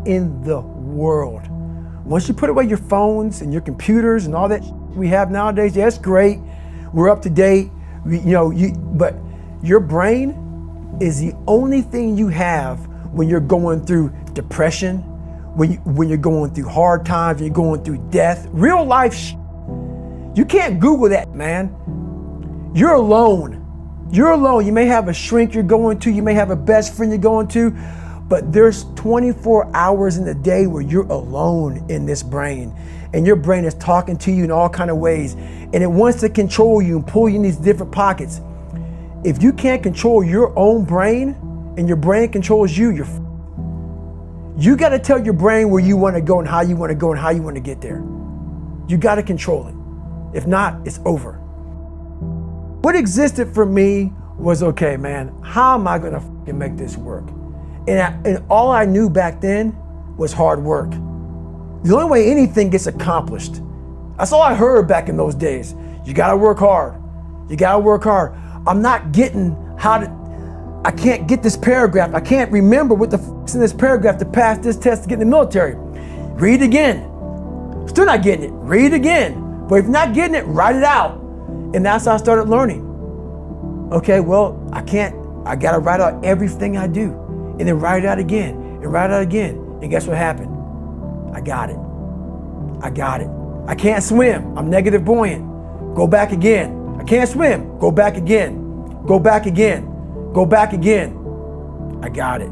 in the world. Once you put away your phones and your computers and all that we have nowadays, yeah, it's great. We're up to date. But your brain is the only thing you have when you're going through depression, when you're going through hard times, when you're going through death, real life. You can't Google that, man. You're alone. You're alone. You may have a shrink you're going to, you may have a best friend you're going to, but there's 24 hours in the day where you're alone in this brain, and your brain is talking to you in all kinds of ways, and it wants to control you and pull you in these different pockets. If you can't control your own brain and your brain controls you, you got to tell your brain where you want to go and how you want to go and how you want to get there. You got to control it. If not, it's over. What existed for me was, okay, man, how am I gonna make this work? And all I knew back then was hard work. The only way anything gets accomplished. That's all I heard back in those days. You gotta work hard. You gotta work hard. I'm not getting I can't get this paragraph. I can't remember what the is in this paragraph to pass this test to get in the military. Read it again. Still not getting it. Read it again. But if you're not getting it, write it out. And that's how I started learning. Okay, well, I gotta write out everything I do. And then write it out again, and write it out again. And guess what happened? I got it. I can't swim, I'm negative buoyant. Go back again. I can't swim, go back again. Go back again, go back again. I got it.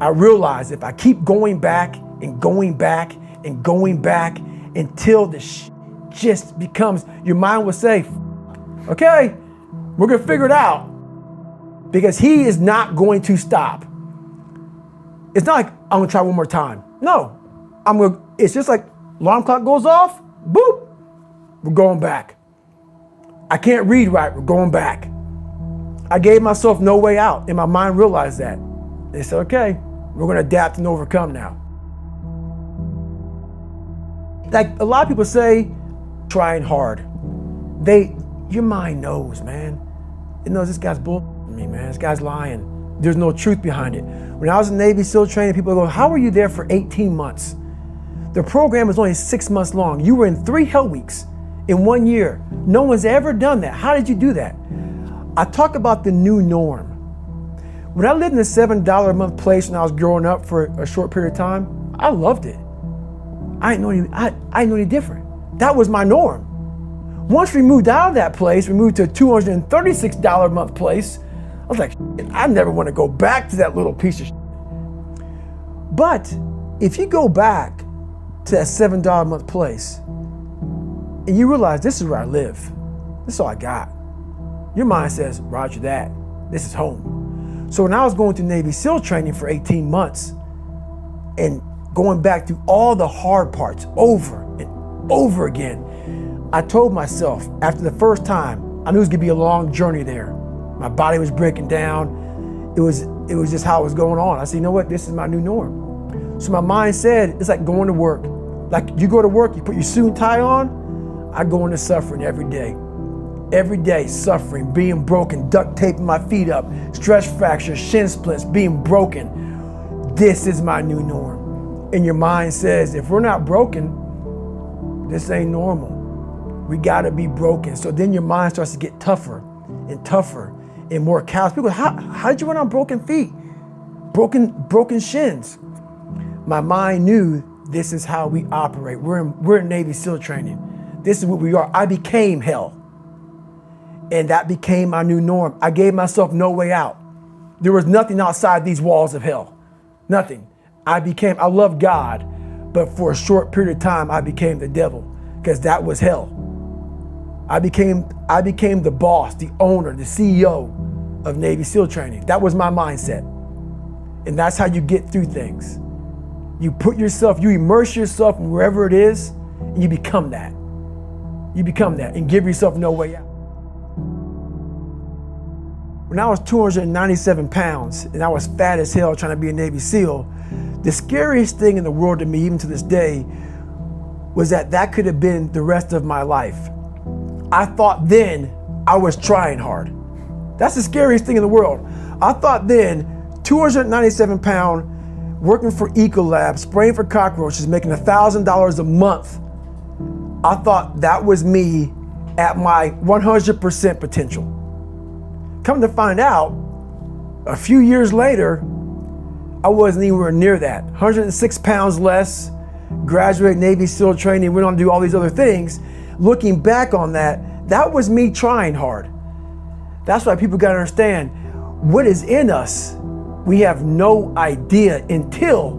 I realized if I keep going back and going back and going back until the just becomes, your mind will say, okay, we're gonna figure it out, because he is not going to stop. It's not like I'm gonna try one more time. No, it's just like alarm clock goes off, boop, we're going back. I can't read right, we're going back. I gave myself no way out, and my mind realized that. They said, okay, we're gonna adapt and overcome now. Like a lot of people say, trying hard. Your mind knows, man. It knows this guy's bullshitting me, man. This guy's lying. There's no truth behind it. When I was in Navy SEAL training, people go, how were you there for 18 months? The program was only 6 months long. You were in 3 hell weeks in 1 year. No one's ever done that. How did you do that? I talk about the new norm. When I lived in a $7 a month place when I was growing up for a short period of time, I loved it. I didn't know any different. That was my norm. Once we moved out of that place, we moved to a $236 a month place. I was like, I never want to go back to that little piece of shit. But if you go back to that $7 a month place and you realize this is where I live, this is all I got, your mind says, roger that, this is home. So when I was going through Navy SEAL training for 18 months and going back through all the hard parts over and over again, I told myself after the first time, I knew it was gonna be a long journey there. My body was breaking down. It was just how it was going on. I said, you know what, this is my new norm. So my mind said, it's like going to work. Like you go to work, you put your suit and tie on, I go into suffering every day. Every day, suffering, being broken, duct taping my feet up, stress fractures, shin splints, being broken. This is my new norm. And your mind says, if we're not broken, this ain't normal. We gotta be broken. So then your mind starts to get tougher and tougher and more callous. People go, how did you run on broken feet? Broken shins. My mind knew this is how we operate. We're in Navy SEAL training. This is what we are. I became hell. And that became my new norm. I gave myself no way out. There was nothing outside these walls of hell. Nothing. I loved God, but for a short period of time, I became the devil, because that was hell. I became the boss, the owner, the CEO of Navy SEAL training. That was my mindset. And that's how you get through things. You immerse yourself in wherever it is, and you become that. You become that and give yourself no way out. When I was 297 pounds and I was fat as hell trying to be a Navy SEAL, the scariest thing in the world to me, even to this day, was that could have been the rest of my life. I thought then I was trying hard. That's the scariest thing in the world. I thought then, 297 pound, working for Ecolab, spraying for cockroaches, making $1,000 a month. I thought that was me at my 100% potential. Come to find out, a few years later, I wasn't anywhere near that. 106 pounds less, graduated Navy SEAL training, went on to do all these other things. Looking back on that, that was me trying hard. That's why people gotta understand, what is in us, we have no idea until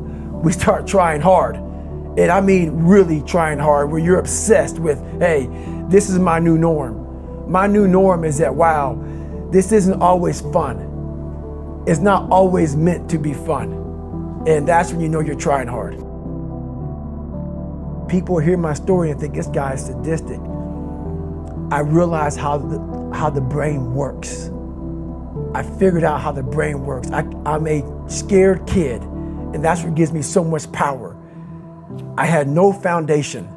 we start trying hard. And I mean really trying hard, where you're obsessed with, hey, this is my new norm. My new norm is that, wow, this isn't always fun. It's not always meant to be fun. And that's when you know you're trying hard. People hear my story and think this guy is sadistic. I realized how the brain works. I figured out how the brain works. I'm a scared kid, and that's what gives me so much power. I had no foundation,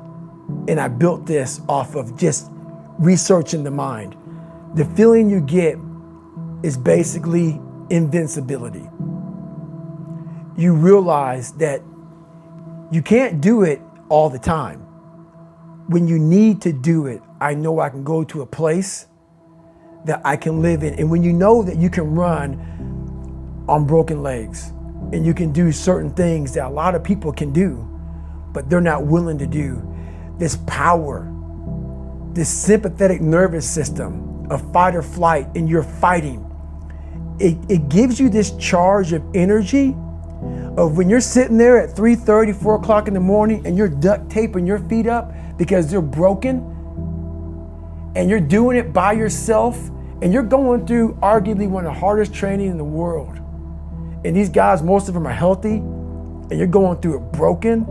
and I built this off of just researching the mind. The feeling you get is basically invincibility. You realize that you can't do it all the time. When you need to do it, I know I can go to a place that I can live in. And when you know that you can run on broken legs and you can do certain things that a lot of people can do, but they're not willing to do, this power, this sympathetic nervous system of fight or flight, and you're fighting, it gives you this charge of energy of when you're sitting there at 3:30, 4 o'clock in the morning and you're duct taping your feet up because they're broken, and you're doing it by yourself, and you're going through arguably one of the hardest training in the world. And these guys, most of them are healthy, and you're going through it broken,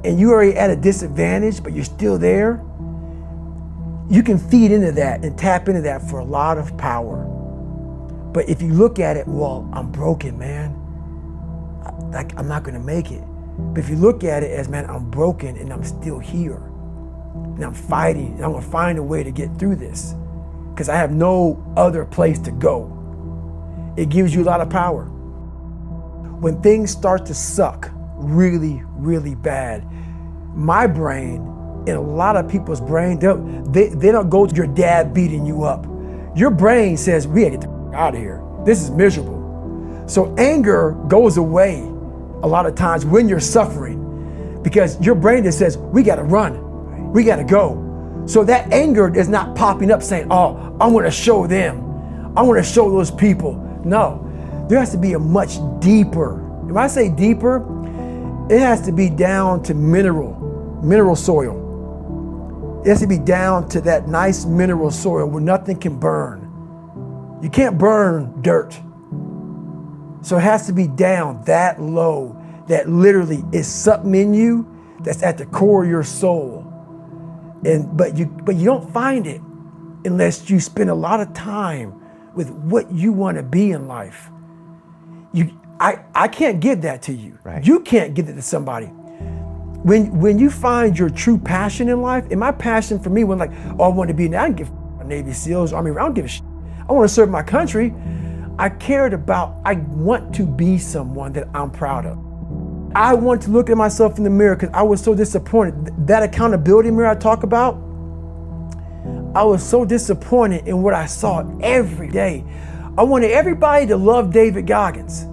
and you're already at a disadvantage, but you're still there. You can feed into that and tap into that for a lot of power. But if you look at it, well, I'm broken, man. I'm not gonna make it. But if you look at it as, man, I'm broken and I'm still here, and I'm fighting, and I'm gonna find a way to get through this because I have no other place to go. It gives you a lot of power. When things start to suck really, really bad, my brain and a lot of people's brain, they don't go to your dad beating you up. Your brain says, we gotta get the out of here. This is miserable. So anger goes away a lot of times when you're suffering, because your brain just says, we gotta run, we gotta go. So that anger is not popping up saying, oh, I wanna show them, I wanna show those people. No, there has to be a much deeper, when I say deeper, it has to be down to mineral soil. It has to be down to that nice mineral soil where nothing can burn. You can't burn dirt. So it has to be down that low, that literally is something in you that's at the core of your soul. But you don't find it unless you spend a lot of time with what you want to be in life. I can't give that to you. Right. You can't give it to somebody. When you find your true passion in life, and my passion for me wasn't like, oh, I want to be, I don't give a Navy SEALs, Army, I don't give a shit. I want to serve my country. I want to be someone that I'm proud of. I want to look at myself in the mirror because I was so disappointed. That accountability mirror I talk about, I was so disappointed in what I saw every day. I wanted everybody to love David Goggins.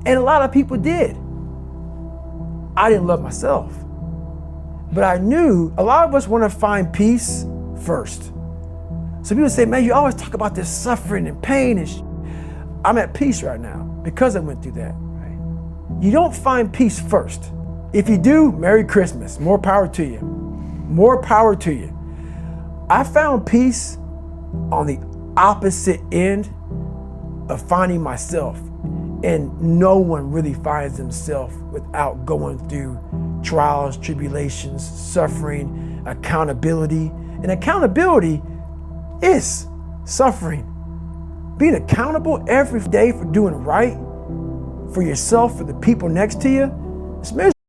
And a lot of people did. I didn't love myself. But I knew a lot of us want to find peace first. So people say, man, you always talk about this suffering and pain and I'm at peace right now because I went through that. Right? You don't find peace first. If you do, Merry Christmas. More power to you. More power to you. I found peace on the opposite end of finding myself. And no one really finds themselves without going through trials, tribulations, suffering, accountability. And accountability is suffering. Being accountable every day for doing right for yourself, for the people next to you, it's miserable.